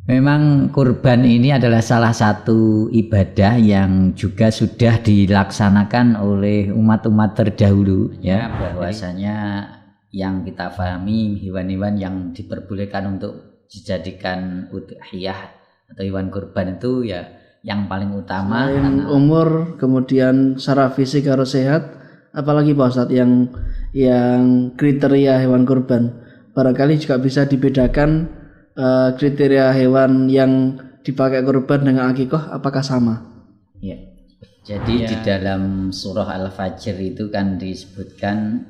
Memang kurban ini adalah salah satu ibadah yang juga sudah dilaksanakan oleh umat-umat terdahulu ya, bahwasanya yang kita pahami hewan-hewan yang diperbolehkan untuk dijadikan udhiyah atau hewan kurban itu ya yang paling utama selain umur, kemudian secara fisik harus sehat, apalagi Pak Ustadz yang kriteria hewan kurban barangkali juga bisa dibedakan. Kriteria hewan yang dipakai kurban dengan akikah apakah sama? Ya. Jadi di dalam surah Al-Fajr itu kan disebutkan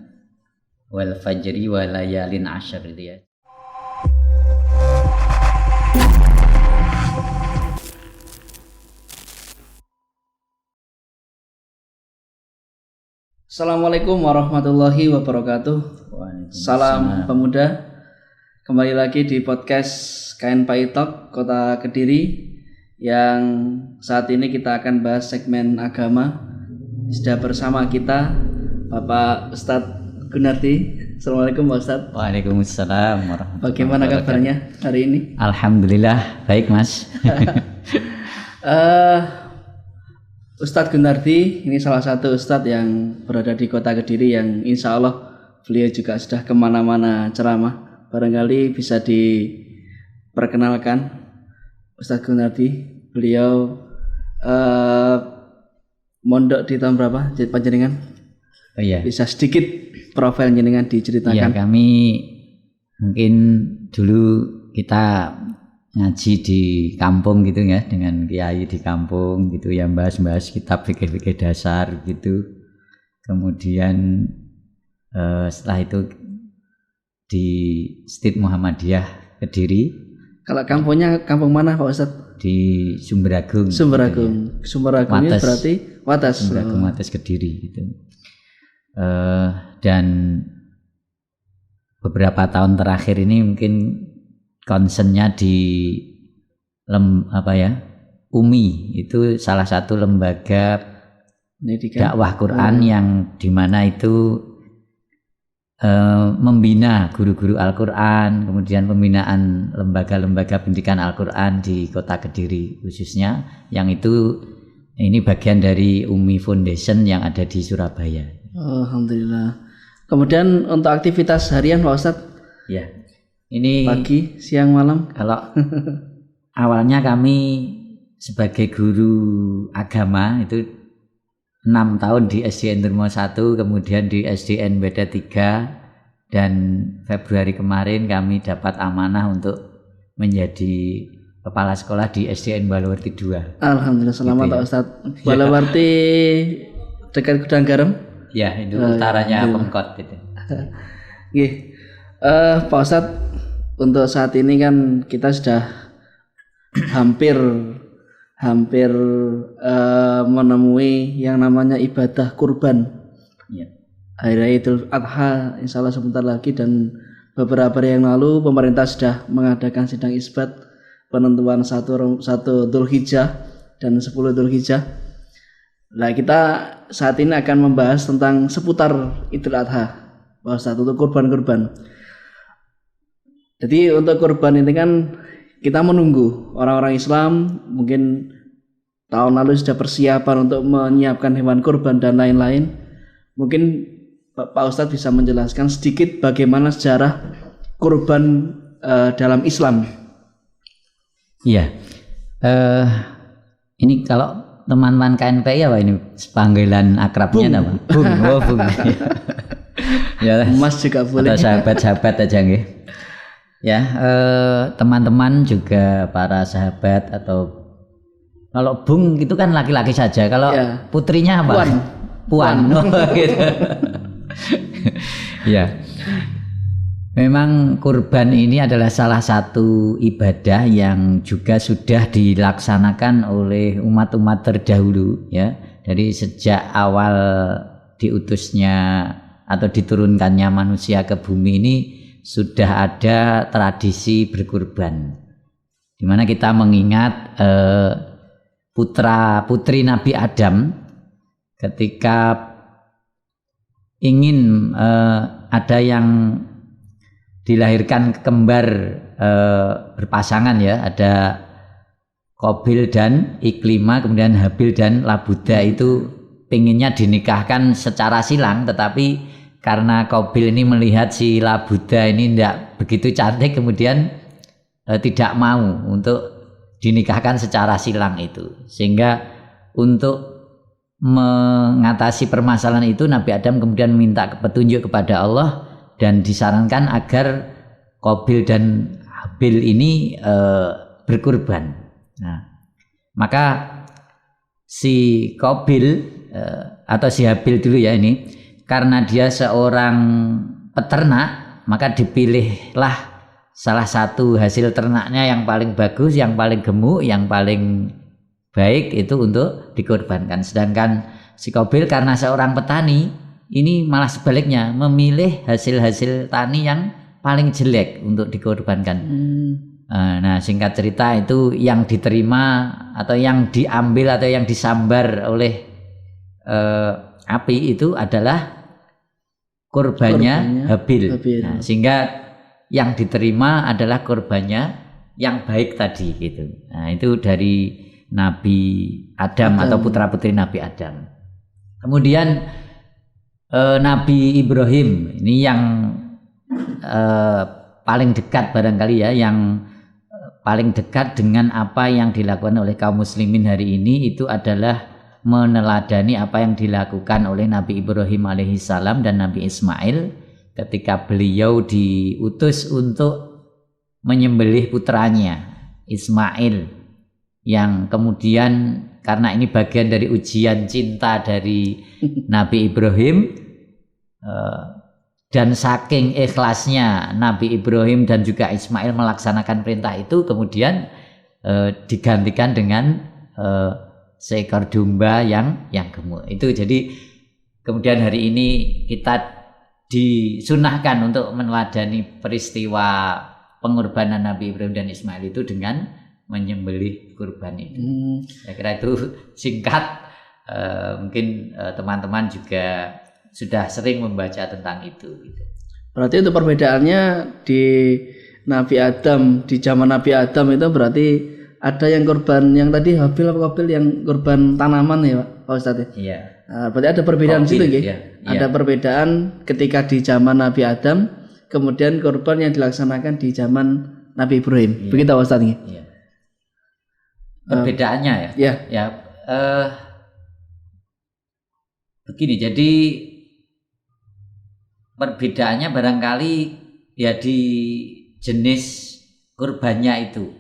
wal fajri wa layalin ashr itu ya. Assalamualaikum warahmatullahi wabarakatuh. Salam pemuda. Kembali lagi di podcast KNPI Talk Kota Kediri yang saat ini kita akan bahas segmen agama. Sudah bersama kita Bapak Ustadz Gunardi. Assalamualaikum Pak Ustadz. Waalaikumsalam warahmatullahi wabarakatuh. Bagaimana kabarnya hari ini? Alhamdulillah baik Mas. Ustadz Gunardi ini salah satu Ustadz yang berada di Kota Kediri yang insya Allah beliau juga sudah kemana-mana ceramah. Barangkali bisa diperkenalkan Ustadz Gunardi. Beliau mondok di tahun berapa panjenengan? Oh iya. Bisa sedikit profil jenengan diceritakan. Iya, kami mungkin dulu kita ngaji di kampung gitu ya, dengan kiai di kampung gitu ya, bahas kitab fikih-fikih dasar gitu. Kemudian setelah itu di Stit Muhammadiyah Kediri. Kalau kampungnya kampung mana Pak Ustadz? Di Sumberagung. Sumberagung. Gitu ya. Sumberagungnya berarti Wates. Sumberagung Wates Kediri gitu. Dan beberapa tahun terakhir ini mungkin concernnya di UMI itu salah satu lembaga dakwah Quran yang dimana itu membina guru-guru Al-Quran, kemudian pembinaan lembaga-lembaga pendidikan Al-Quran di Kota Kediri khususnya, yang itu ini bagian dari UMI Foundation yang ada di Surabaya. Alhamdulillah. Kemudian untuk aktivitas harian Pak Ustadz? Ya, ini pagi, siang, malam. Kalau awalnya kami sebagai guru agama itu 6 tahun di SDN Durmo 1, kemudian di SDN Beda 3, dan Februari kemarin kami dapat amanah untuk menjadi kepala sekolah di SDN Balawarti 2. Alhamdulillah, selamat gitu, Pak Ustadz. Balawarti dekat Gudang Garam? Ya, itu utaranya Pemkot gitu. Pak Ustadz, untuk saat ini kan kita sudah hampir menemui yang namanya ibadah kurban. Ya. Hari Raya Idul Adha insya Allah sebentar lagi, dan beberapa hari yang lalu pemerintah sudah mengadakan sidang isbat penentuan 1 Dzulhijjah dan 10 Dzulhijjah. Nah, kita saat ini akan membahas tentang seputar Idul Adha, Pak untuk kurban-kurban. Jadi untuk kurban ini kan kita menunggu orang-orang Islam mungkin tahun lalu sudah persiapan untuk menyiapkan hewan kurban dan lain-lain. Mungkin Pak Ustadz bisa menjelaskan sedikit bagaimana sejarah kurban dalam Islam. Iya. Ini kalau teman-teman KNPI apa ini panggilan akrabnya apa? Bung. Oh, Bung. Ya, Mas juga boleh. Atau sahabat-sahabat aja nggih. Ya, teman-teman juga para sahabat, atau kalau Bung itu kan laki-laki saja, kalau ya, putrinya apa? Puan. Oh, gitu. Ya. Memang kurban ini adalah salah satu ibadah yang juga sudah dilaksanakan oleh umat-umat terdahulu ya. Dari sejak awal diutusnya atau diturunkannya manusia ke bumi ini sudah ada tradisi berkurban, di mana kita mengingat putra putri Nabi Adam ketika ingin ada yang dilahirkan kembar berpasangan ya, ada Qabil dan Iklimah, kemudian Habil dan Labuda. Itu pengennya dinikahkan secara silang, tetapi karena Qabil ini melihat si Labuda ini tidak begitu cantik, kemudian tidak mau untuk dinikahkan secara silang itu. Sehingga untuk mengatasi permasalahan itu Nabi Adam kemudian minta petunjuk kepada Allah dan disarankan agar Qabil dan Habil ini berkurban. Nah, maka si Qabil atau si Habil dulu ya ini, karena dia seorang peternak, maka dipilihlah salah satu hasil ternaknya yang paling bagus, yang paling gemuk, yang paling baik itu untuk dikorbankan. Sedangkan si Qabil karena seorang petani, ini malah sebaliknya memilih hasil-hasil tani yang paling jelek untuk dikorbankan. Nah, singkat cerita itu yang diterima atau yang diambil atau yang disambar oleh api itu adalah korbannya Habil. Nah, sehingga yang diterima adalah korbannya yang baik tadi gitu. Nah, itu dari Nabi Adam atau putra-putri Nabi Adam. Kemudian Nabi Ibrahim ini yang paling dekat barangkali ya, yang paling dekat dengan apa yang dilakukan oleh kaum muslimin hari ini itu adalah meneladani apa yang dilakukan oleh Nabi Ibrahim alaihissalam dan Nabi Ismail ketika beliau diutus untuk menyembelih putranya Ismail, yang kemudian karena ini bagian dari ujian cinta dari Nabi Ibrahim, dan saking ikhlasnya Nabi Ibrahim dan juga Ismail melaksanakan perintah itu, kemudian digantikan dengan seekor domba yang gemuk itu. Jadi kemudian hari ini kita disunahkan untuk meneladani peristiwa pengorbanan Nabi Ibrahim dan Ismail itu dengan menyembelih kurban itu. Saya kira itu singkat, mungkin teman-teman juga sudah sering membaca tentang itu. Berarti itu perbedaannya di Nabi Adam, di zaman Nabi Adam itu berarti ada yang korban yang tadi Habil apa Qabil yang korban tanaman ya Pak Ustadz? Iya. Berarti ada perbedaan situ ya? Iya. Ada perbedaan ketika di zaman Nabi Adam, kemudian korban yang dilaksanakan di zaman Nabi Ibrahim. Iya. Begitu Pak Ustadz? Iya. Perbedaannya ya? Iya. Ya. Begini, jadi perbedaannya barangkali ya di jenis kurbannya itu.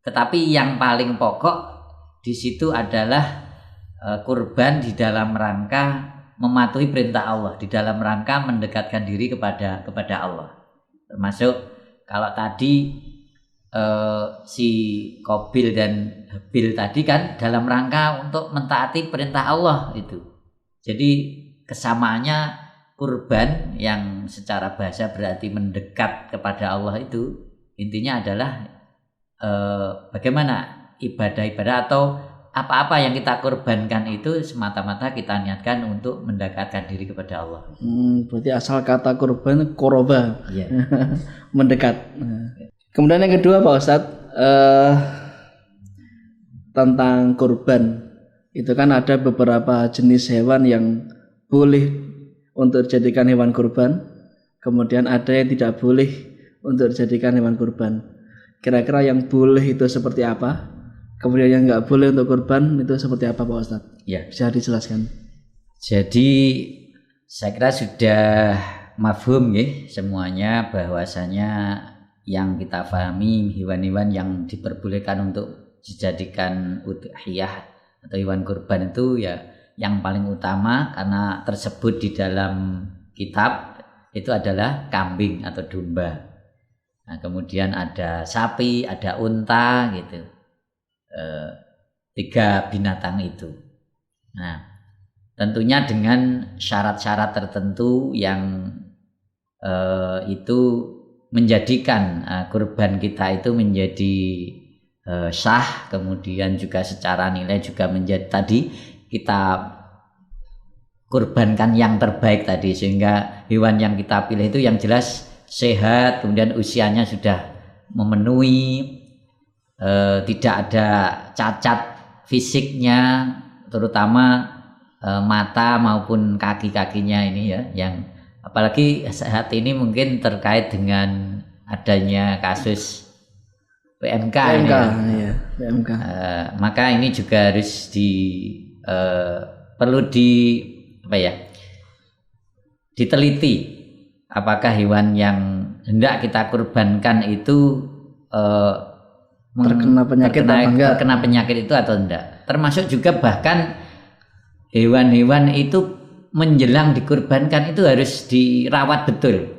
Tetapi yang paling pokok di situ adalah kurban di dalam rangka mematuhi perintah Allah, di dalam rangka mendekatkan diri kepada Allah. Termasuk kalau tadi si Qabil dan Habil tadi kan dalam rangka untuk mentaati perintah Allah itu. Jadi kesamaannya kurban yang secara bahasa berarti mendekat kepada Allah itu intinya adalah bagaimana ibadah-ibadah atau apa-apa yang kita korbankan itu semata-mata kita niatkan untuk mendekatkan diri kepada Allah. Berarti asal kata kurban koroba, yeah. Mendekat. Kemudian yang kedua Pak Ustadz, tentang kurban itu kan ada beberapa jenis hewan yang boleh untuk dijadikan hewan kurban, kemudian ada yang tidak boleh untuk dijadikan hewan kurban. Kira-kira yang boleh itu seperti apa? Kemudian yang nggak boleh untuk kurban itu seperti apa Pak Ustadz? Ya. Bisa dijelaskan. Jadi saya kira sudah mafhum ya semuanya bahwasanya yang kita pahami hewan-hewan yang diperbolehkan untuk dijadikan udhiyah atau hewan kurban itu ya yang paling utama karena tersebut di dalam kitab itu adalah kambing atau domba. Nah, kemudian ada sapi, ada unta gitu. 3 binatang itu. Nah, tentunya dengan syarat-syarat tertentu yang itu menjadikan kurban kita itu menjadi sah, kemudian juga secara nilai juga menjadi tadi kita kurbankan yang terbaik tadi, sehingga hewan yang kita pilih itu yang jelas sehat, kemudian usianya sudah memenuhi, tidak ada cacat fisiknya, terutama mata maupun kaki-kakinya ini ya, yang apalagi saat ini mungkin terkait dengan adanya kasus PMK ini ya. Iya, PMK. Maka ini juga harus perlu diteliti apakah hewan yang hendak kita kurbankan itu terkena penyakit itu atau enggak. Termasuk juga bahkan hewan-hewan itu menjelang dikurbankan itu harus dirawat betul,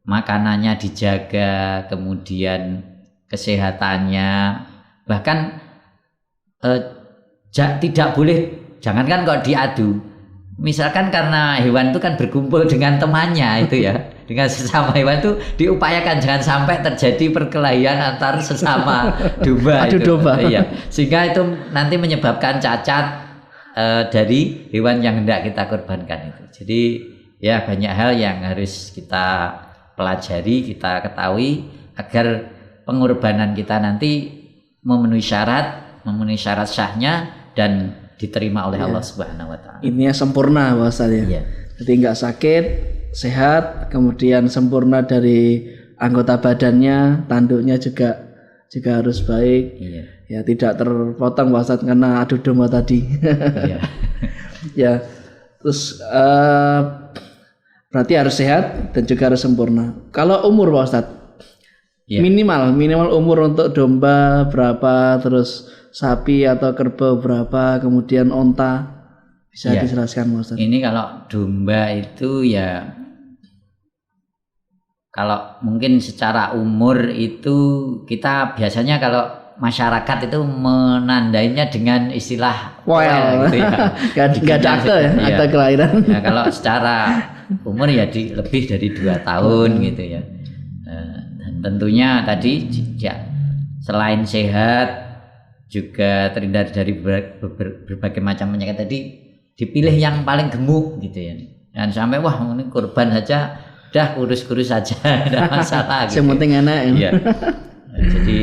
makanannya dijaga, kemudian kesehatannya, bahkan tidak boleh, jangankan kok diadu, misalkan karena hewan itu kan berkumpul dengan temannya itu ya, dengan sesama hewan itu diupayakan jangan sampai terjadi perkelahian antar sesama domba. Adu domba. Iya, sehingga itu nanti menyebabkan cacat dari hewan yang hendak kita kurbankan itu. Jadi ya banyak hal yang harus kita pelajari, kita ketahui agar pengorbanan kita nanti memenuhi syarat sahnya dan diterima oleh Allah Subhanahu wa taala. Ini sempurna bahasanya. Iya. Jadi enggak sakit, sehat, kemudian sempurna dari anggota badannya, tanduknya juga harus baik. Iya. Ya tidak terpotong Pak Ustadz karena adu domba tadi. Iya. Ya. Terus berarti harus sehat dan juga harus sempurna. Kalau umur Pak Ustadz, ya. minimal umur untuk domba berapa, terus sapi atau kerbau berapa, kemudian onta, bisa dijelaskan Pak Ustadz? Ini kalau domba itu ya, kalau mungkin secara umur itu kita biasanya kalau masyarakat itu menandainya dengan istilah well gitu ya. Gak ada akte ya, akte kelahiran. Ya, kalau secara umur ya lebih dari 2 tahun gitu ya. Dan tentunya tadi ya, selain sehat juga terhindar dari berbagai macam penyakit tadi, dipilih yang paling gemuk gitu ya. Dan sampai wah ini kurban saja udah kurus-kurus saja, tidak masalah gitu. Yang penting enak ya. Jadi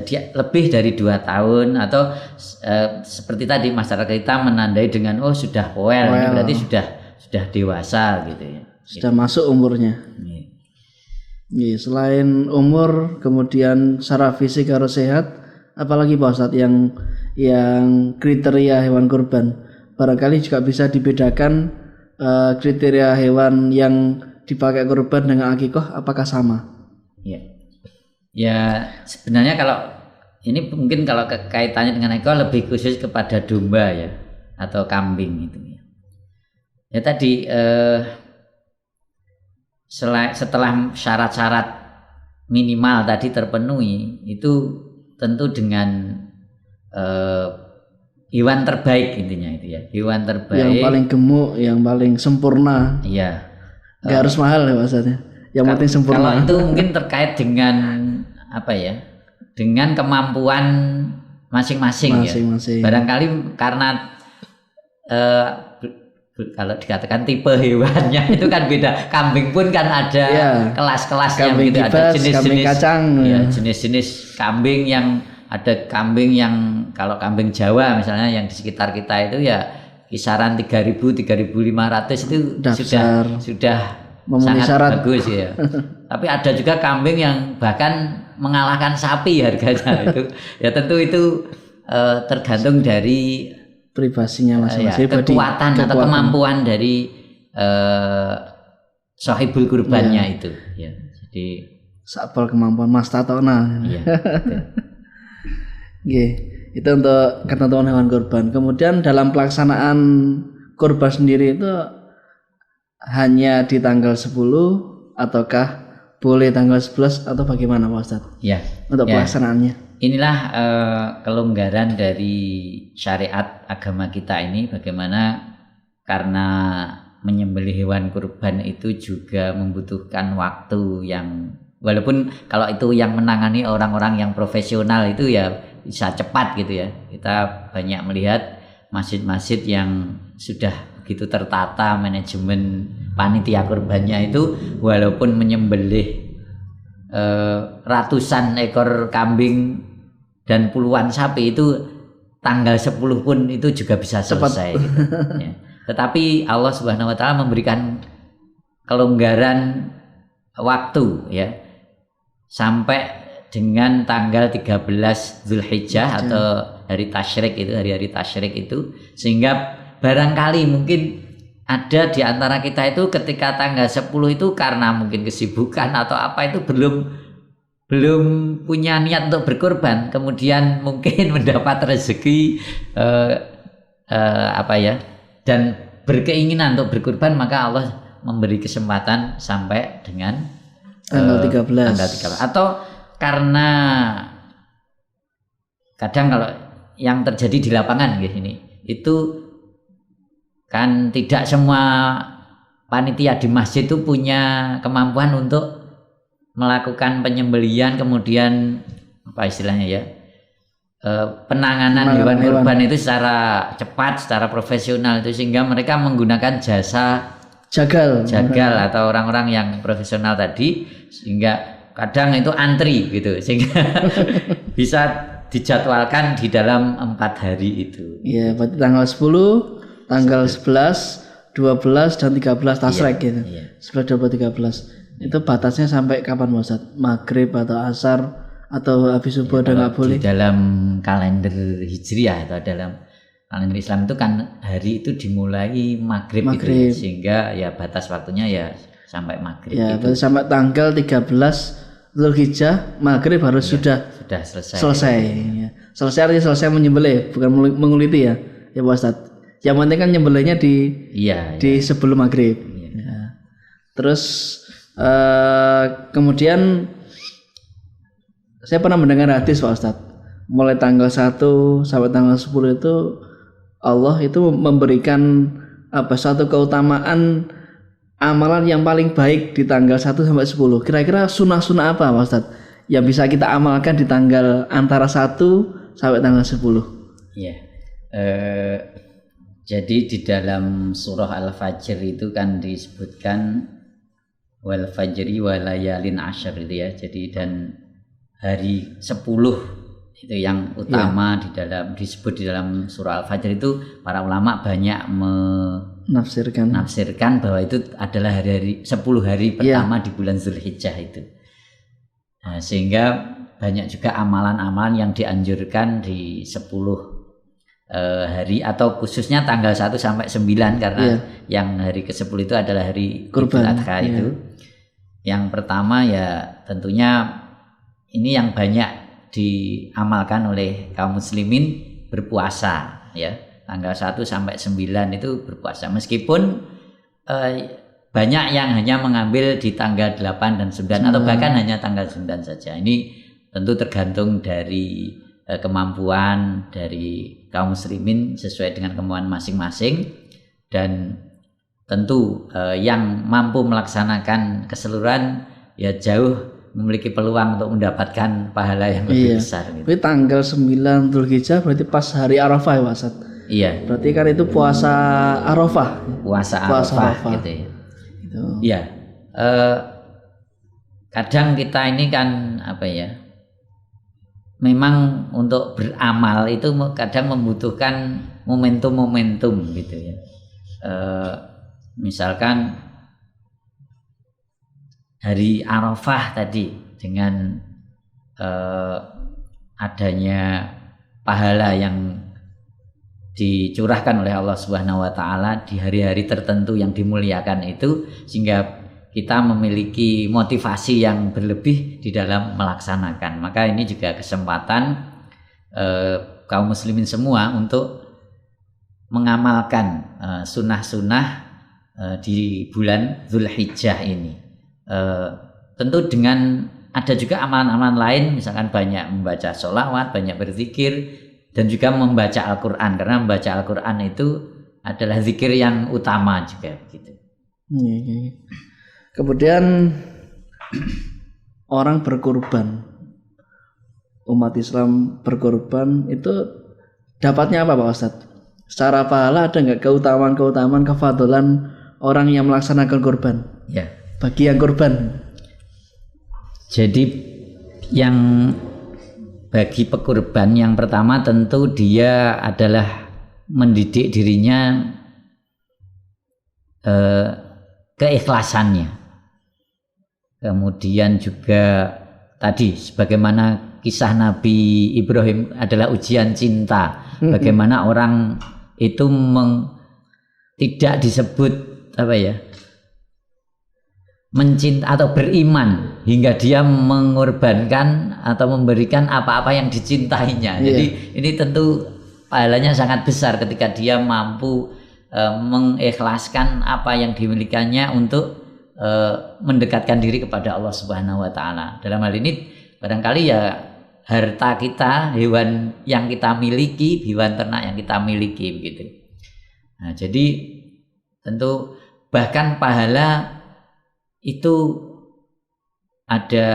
dia lebih dari 2 tahun atau seperti tadi masyarakat kita menandai dengan sudah well. Ini berarti sudah dewasa gitu ya. Sudah masuk umurnya. Iya, selain umur, kemudian secara fisik harus sehat, apalagi Pak Ustadz yang kriteria hewan kurban. Barangkali juga bisa dibedakan kriteria hewan yang dipakai kurban dengan akikah apakah sama? Ya sebenarnya kalau ini mungkin kalau kaitannya dengan akikah lebih khusus kepada domba ya atau kambing gitu ya. Ya tadi setelah syarat-syarat minimal tadi terpenuhi, itu tentu dengan hewan terbaik intinya itu ya, hewan terbaik yang paling gemuk, yang paling sempurna. Iya. Gak harus mahal ya maksudnya. Yang penting sempurna. Kalau itu mungkin terkait dengan dengan kemampuan masing-masing ya. Barangkali karena kalau dikatakan tipe hewannya itu kan beda. Kambing pun kan ada kelas-kelasnya gitu, ada jenis-jenis kacang. Ya, jenis-jenis kambing yang ada kambing yang kalau kambing Jawa misalnya yang di sekitar kita itu ya kisaran 3.000 3.500 itu sudah sangat syarat. Bagus ya. Tapi ada juga kambing yang bahkan mengalahkan sapi harganya itu. Ya tentu itu tergantung dari privasinya masing-masing, kekuatan atau kemampuan dari sahibul kurbannya itu ya. Jadi sapal kemampuan Mas Tatona. Iya. Itu untuk ketentuan hewan kurban. Kemudian dalam pelaksanaan kurban sendiri itu hanya di tanggal 10 ataukah boleh tanggal 11 atau bagaimana Pak Ustadz? Ya. Untuk pelaksanaannya. Inilah kelonggaran dari syariat agama kita ini, bagaimana karena menyembelih hewan kurban itu juga membutuhkan waktu yang, walaupun kalau itu yang menangani orang-orang yang profesional itu ya bisa cepat gitu ya. Kita banyak melihat masjid-masjid yang sudah begitu tertata manajemen panitia kurbannya itu, walaupun menyembelih ratusan ekor kambing dan puluhan sapi itu tanggal 10 pun itu juga bisa selesai gitu, ya. Tetapi Allah Subhanahu wa taala memberikan kelonggaran waktu ya sampai dengan tanggal 13 Zulhijjah atau hari tasyrik itu, hari-hari tasyrik itu, sehingga barangkali mungkin ada di antara kita itu ketika tanggal 10 itu karena mungkin kesibukan atau apa itu belum punya niat untuk berkorban, kemudian mungkin mendapat rezeki dan berkeinginan untuk berkorban, maka Allah memberi kesempatan sampai dengan tanggal 13. Atau karena kadang kalau yang terjadi di lapangan gini, itu kan tidak semua panitia di masjid itu punya kemampuan untuk melakukan penyembelihan, kemudian apa istilahnya ya, penanganan hewan kurban itu secara cepat, secara profesional itu, sehingga mereka menggunakan jasa jagal atau orang-orang yang profesional tadi, sehingga kadang itu antri gitu, sehingga bisa dijadwalkan di dalam 4 hari itu. Iya, berarti tanggal 10, tanggal 11, 12 dan 13 tasrek gitu. Iya. 11, 12, 13. Itu batasnya sampai kapan Ustaz? Maghrib atau asar atau habis subuh udah nggak boleh? Di dalam kalender Hijriah atau dalam kalender Islam itu kan hari itu dimulai maghrib. Gitu ya, sehingga ya batas waktunya ya sampai maghrib. Ya, berarti sampai tanggal 13 Zulhijjah maghrib harus sudah selesai. Ya. Selesai artinya selesai menyembelih, bukan menguliti ya Pak Ustadz. Yang penting kan nyembelihnya di sebelum maghrib. Ya. Terus kemudian saya pernah mendengar hadis Pak Ustadz, mulai tanggal 1 sampai tanggal 10 itu Allah itu memberikan suatu keutamaan amalan yang paling baik di tanggal 1 sampai 10. Kira-kira sunnah-sunnah apa Pak Ustadz yang bisa kita amalkan di tanggal antara 1 sampai tanggal 10? Iya. Jadi di dalam surah Al-Fajr itu kan disebutkan wal fajri walayalin asyr itu ya. Jadi dan hari 10 itu yang utama disebut di dalam surah Al-Fajr itu, para ulama banyak menafsirkan bahwa itu adalah hari 10 hari pertama di bulan Zulhijjah itu. Nah, sehingga banyak juga amalan-amalan yang dianjurkan di 10 hari atau khususnya tanggal 1 sampai 9 karena yang hari ke-10 itu adalah hari Idul Adha itu. Yang pertama ya tentunya ini yang banyak diamalkan oleh kaum muslimin, berpuasa ya. Tanggal 1 sampai 9 itu berpuasa, meskipun banyak yang hanya mengambil di tanggal 8 dan 9 atau bahkan hanya tanggal 9 saja. Ini tentu tergantung dari kemampuan dari kaum muslimin sesuai dengan kemampuan masing-masing, dan tentu yang mampu melaksanakan keseluruhan ya jauh memiliki peluang untuk mendapatkan pahala yang lebih besar gitu. Tapi tanggal 9 Zulhijjah berarti pas hari Arafah ya Pak Ustaz? Iya. Berarti kan itu puasa Arafah. Puasa Arafah gitu ya. Gitu. Iya. Kadang kita ini kan memang untuk beramal itu kadang membutuhkan momentum-momentum gitu ya. Misalkan hari Arafah tadi dengan adanya pahala yang dicurahkan oleh Allah Subhanahu wa taala di hari-hari tertentu yang dimuliakan itu, sehingga kita memiliki motivasi yang berlebih di dalam melaksanakan. Maka ini juga kesempatan kaum muslimin semua untuk mengamalkan sunnah-sunnah di bulan Zulhijjah ini. Tentu dengan ada juga amalan-amalan lain, misalkan banyak membaca sholawat, banyak berzikir, dan juga membaca Al-Quran, karena membaca Al-Quran itu adalah zikir yang utama juga begitu. Kemudian orang berkorban, umat Islam berkorban itu dapatnya apa Pak Ustadz? secara pahala ada nggak keutamaan kefadolan orang yang melaksanakan kurban? Ya. Bagi yang kurban. Jadi yang bagi pekurban yang pertama tentu dia adalah mendidik dirinya keikhlasannya. Kemudian juga tadi sebagaimana kisah Nabi Ibrahim adalah ujian cinta. Bagaimana orang itu tidak disebut mencinta atau beriman hingga dia mengorbankan atau memberikan apa-apa yang dicintainya. Jadi ini tentu pahalanya sangat besar ketika dia mampu mengikhlaskan apa yang dimilikannya untuk mendekatkan diri kepada Allah Subhanahu wa taala. Dalam hal ini barangkali ya harta kita, hewan yang kita miliki, hewan ternak yang kita miliki begitu. Nah, jadi tentu bahkan pahala itu ada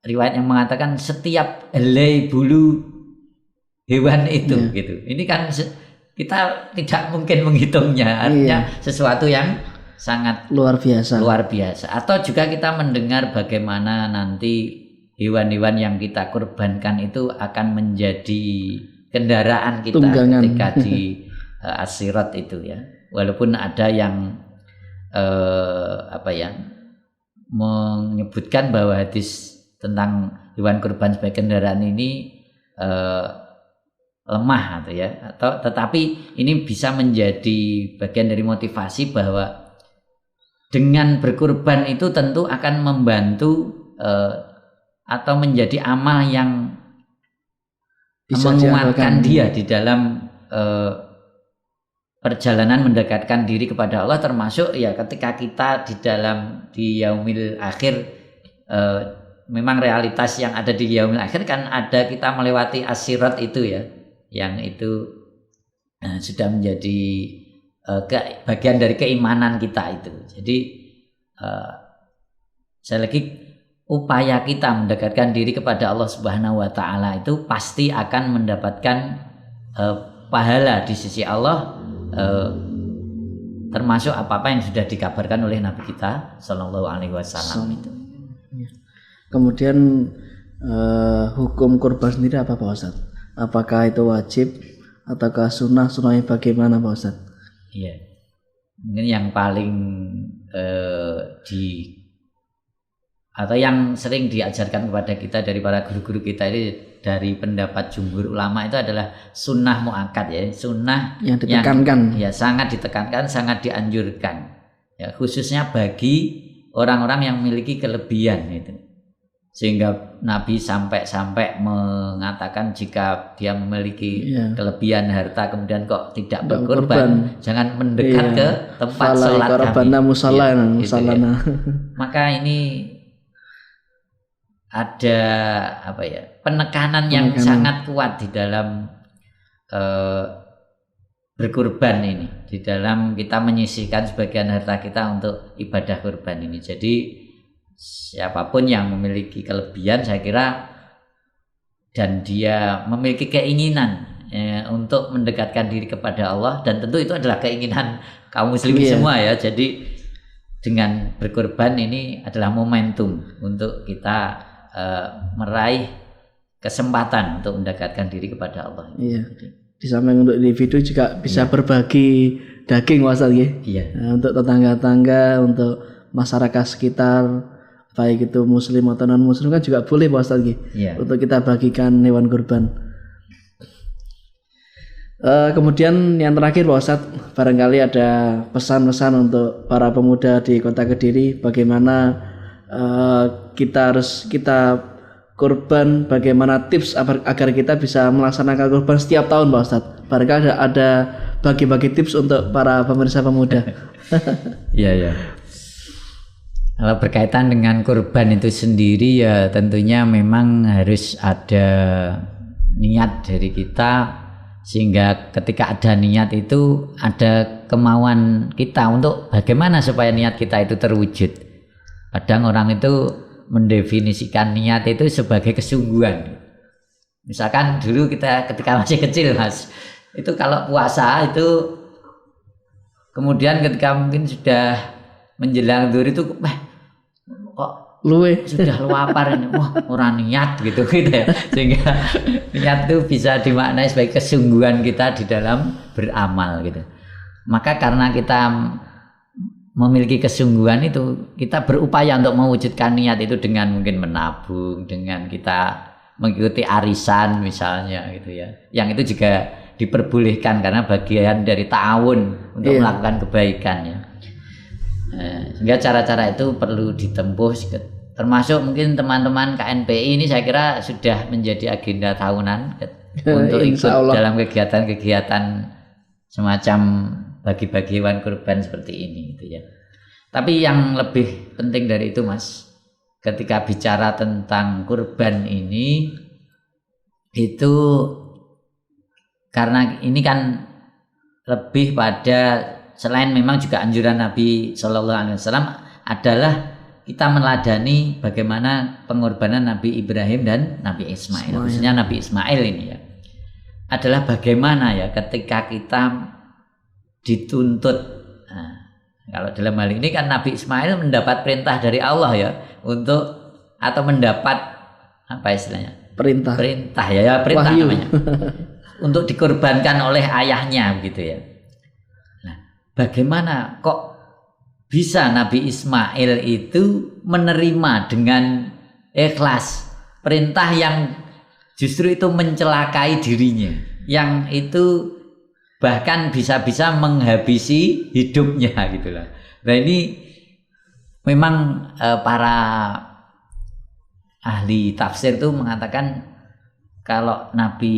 riwayat yang mengatakan setiap helai bulu hewan itu gitu. Ini kan kita tidak mungkin menghitungnya, artinya sesuatu yang sangat luar biasa. Atau juga kita mendengar bagaimana nanti hewan-hewan yang kita kurbankan itu akan menjadi kendaraan kita tunggangan ketika di As-Sirat itu ya. Walaupun ada yang menyebutkan bahwa hadis tentang hewan kurban sebagai kendaraan ini lemah atau tetapi ini bisa menjadi bagian dari motivasi bahwa dengan berkurban itu tentu akan membantu atau menjadi amal yang bisa menguatkan dia di dalam perjalanan mendekatkan diri kepada Allah, termasuk ya ketika kita di yaumil akhir, memang realitas yang ada di yaumil akhir kan ada kita melewati As-Sirat itu ya, yang itu sudah menjadi bagian dari keimanan kita itu. Jadi saya lagi upaya kita mendekatkan diri kepada Allah Subhanahu wa taala itu pasti akan mendapatkan pahala di sisi Allah, termasuk apa-apa yang sudah dikabarkan oleh Nabi kita Sallallahu Alaihi Wasallam itu. Kemudian hukum kurban sendiri apa Pak Ustadz? Apakah itu wajib ataukah sunnahnya bagaimana Pak Ustadz? Iya, mungkin yang paling atau yang sering diajarkan kepada kita dari para guru-guru kita ini dari pendapat jumhur ulama itu adalah sunnah muakkad ya, sunnah yang ditekankan, ya sangat ditekankan, sangat dianjurkan ya, khususnya bagi orang-orang yang memiliki kelebihan itu, sehingga Nabi sampai mengatakan jika dia memiliki kelebihan harta kemudian kok tidak berkorban, jangan mendekat ke tempat sholat kami musallana. Maka ini ada penekanan yang sangat kuat di dalam berkurban ini, di dalam kita menyisihkan sebagian harta kita untuk ibadah kurban ini. Jadi siapapun yang memiliki kelebihan, saya kira, dan dia memiliki keinginan untuk mendekatkan diri kepada Allah, dan tentu itu adalah keinginan kaum muslimin semua ya. Jadi dengan berkurban ini adalah momentum untuk kita meraih kesempatan untuk mendekatkan diri kepada Allah. Iya. Di samping untuk individu juga bisa berbagi daging Ustaz ya. Iya. Untuk tetangga-tetangga, untuk masyarakat sekitar, baik itu muslim atau non muslim kan juga boleh Pak Ustaz ya. Untuk kita bagikan hewan kurban. Kemudian yang terakhir Pak Ustaz, barangkali ada pesan-pesan untuk para pemuda di Kota Kediri, bagaimana kita kurban, bagaimana tips agar kita bisa melaksanakan kurban setiap tahun Pak Ustaz. Barangkali ada bagi-bagi tips untuk para pemirsa pemuda. Iya. Kalau berkaitan dengan kurban itu sendiri ya tentunya memang harus ada niat dari kita, sehingga ketika ada niat itu ada kemauan kita untuk bagaimana supaya niat kita itu terwujud. Kadang orang itu mendefinisikan niat itu sebagai kesungguhan. Misalkan dulu kita ketika masih kecil Mas, Itu kalau puasa itu kemudian ketika mungkin sudah menjelang zuhur itu kok luwe sudah lapar ini, wah orang niat gitu ya, sehingga niat itu bisa dimaknai sebagai kesungguhan kita di dalam beramal gitu. Maka karena kita memiliki kesungguhan itu, kita berupaya untuk mewujudkan niat itu dengan mungkin menabung, dengan kita mengikuti arisan misalnya gitu ya, yang itu juga diperbolehkan karena bagian dari ta'awun untuk melakukan kebaikan ya. Sehingga cara-cara itu perlu ditempuh, termasuk mungkin teman-teman KNPI ini saya kira sudah menjadi agenda tahunan untuk ikut dalam kegiatan-kegiatan semacam bagi-bagi hewan kurban seperti ini gitu ya. Tapi yang lebih penting dari itu Mas, ketika bicara tentang kurban ini itu karena ini kan lebih pada selain memang juga anjuran Nabi Shallallahu Alaihi Wasallam adalah kita meladani bagaimana pengorbanan Nabi Ibrahim dan Nabi Ismail. Khususnya Nabi Ismail ini ya, adalah bagaimana ya ketika kita dituntut. Nah, kalau dalam hal ini kan Nabi Ismail mendapat perintah dari Allah ya untuk atau mendapat apa istilahnya? Perintah ya perintah Wahyu. Namanya. Untuk dikorbankan oleh ayahnya gitu ya. Bagaimana kok bisa Nabi Ismail itu menerima dengan ikhlas perintah yang justru itu mencelakai dirinya, yang itu bahkan bisa-bisa menghabisi hidupnya gitu lah. Nah ini memang para ahli tafsir itu mengatakan kalau Nabi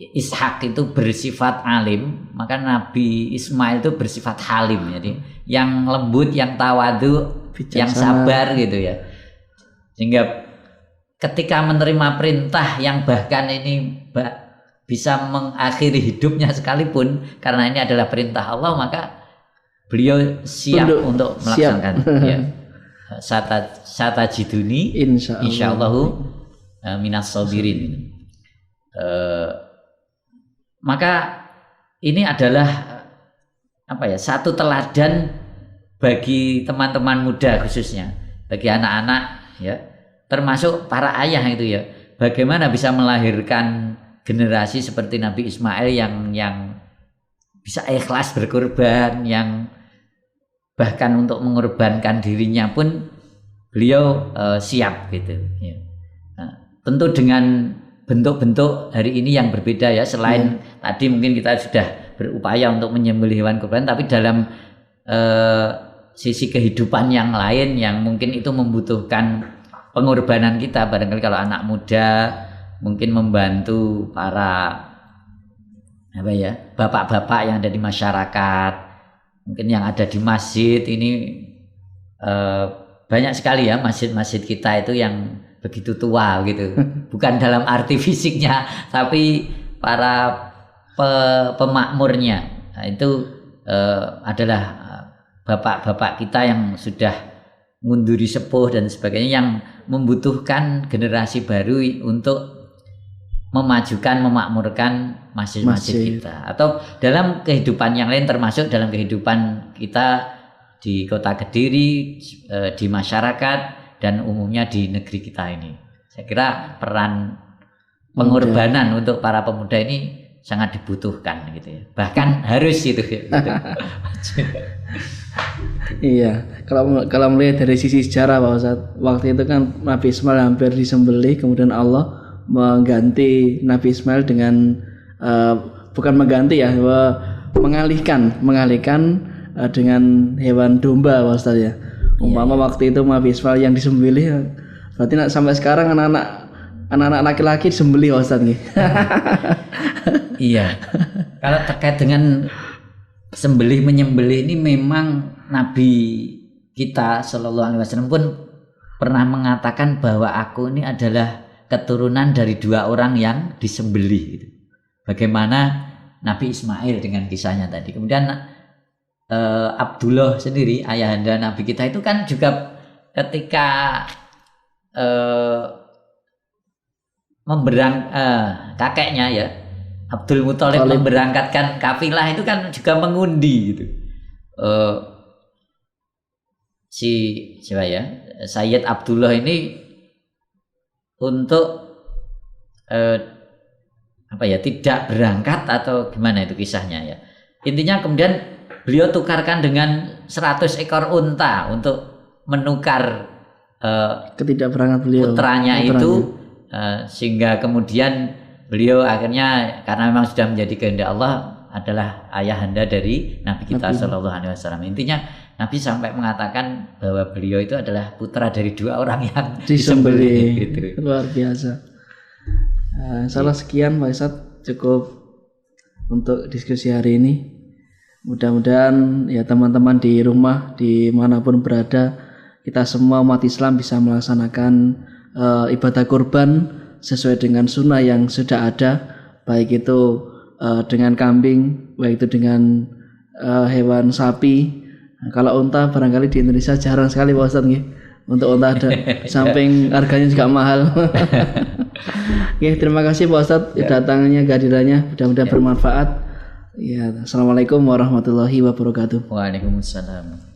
Ishak itu bersifat alim, maka Nabi Ismail itu bersifat halim, jadi yang lembut, yang tawadu, yang sabar gitu ya. Sehingga ketika menerima perintah yang bahkan ini bisa mengakhiri hidupnya sekalipun karena ini adalah perintah Allah, maka beliau siap untuk melaksanakan. Ya. Satajiduni insyaallahu minas sabirin. Maka ini adalah apa ya, satu teladan bagi teman-teman muda khususnya, bagi anak-anak ya, termasuk para ayah itu ya, bagaimana bisa melahirkan generasi seperti Nabi Ismail yang bisa ikhlas berkorban, yang bahkan untuk mengorbankan dirinya pun beliau siap gitu ya. Nah, tentu dengan bentuk-bentuk hari ini yang berbeda ya, selain tadi mungkin kita sudah berupaya untuk menyembelih hewan kurban, tapi dalam sisi kehidupan yang lain yang mungkin itu membutuhkan pengorbanan kita. Barangkali kalau anak muda mungkin membantu para apa ya, bapak-bapak yang ada di masyarakat, mungkin yang ada di masjid ini banyak sekali ya masjid-masjid kita itu yang begitu tua gitu, bukan dalam arti fisiknya tapi para pemakmurnya. Nah, itu adalah bapak-bapak kita yang sudah munduri sepuh dan sebagainya, yang membutuhkan generasi baru untuk memajukan, memakmurkan masjid-masjid kita, atau dalam kehidupan yang lain, termasuk dalam kehidupan kita di Kota Kediri, di masyarakat dan umumnya di negeri kita ini. Saya kira peran pengorbanan untuk para pemuda ini sangat dibutuhkan gitu ya. Bahkan harus itu gitu. Iya, kalau melihat dari sisi sejarah Pak Ustadz, waktu itu kan Nabi Ismail hampir disembelih, kemudian Allah mengganti Nabi Ismail dengan bukan mengganti ya, mengalihkan dengan hewan domba Pak Ustadz ya. Umpama waktu itu Nabi Ismail yang disembelih, berarti sampai sekarang anak-anak laki-laki disembelih Ustaz nih. Iya. Kalau terkait dengan sembelih menyembelih ini, memang Nabi kita Shallallahu Alaihi Wasallam pun pernah mengatakan bahwa aku ini adalah keturunan dari dua orang yang disembelih gitu. Bagaimana Nabi Ismail dengan kisahnya tadi. Kemudian Abdullah sendiri, ayahanda Nabi kita itu kan juga ketika kakeknya ya Abdul Muthalib memberangkatkan kafilah itu kan juga mengundi gitu. Siapa ya? Sayyid Abdullah ini untuk tidak berangkat atau gimana itu kisahnya ya. Intinya kemudian beliau tukarkan dengan 100 ekor unta untuk menukar ketidakberangkat beliau putranya itu sehingga kemudian beliau akhirnya karena memang sudah menjadi kehendak Allah adalah ayahanda dari Nabi kita Shallallahu Alaihi Wasallam. Intinya Nabi sampai mengatakan bahwa beliau itu adalah putra dari 2 orang yang disembelih. Gitu. Luar biasa. Salah sekian Pak Ustadz, cukup untuk diskusi hari ini. Mudah-mudahan ya teman-teman di rumah dimanapun berada, kita semua umat Islam bisa melaksanakan ibadah kurban sesuai dengan sunnah yang sudah ada, baik itu dengan kambing, baik itu dengan hewan sapi. Nah, kalau unta barangkali di Indonesia jarang sekali Pak Ustadz nih. Untuk unta ada, samping harganya juga mahal. Oke, terima kasih Pak Ustadz datangnya, kehadirannya, mudah-mudahan bermanfaat. Ya, assalamualaikum warahmatullahi wabarakatuh. Waalaikumsalam.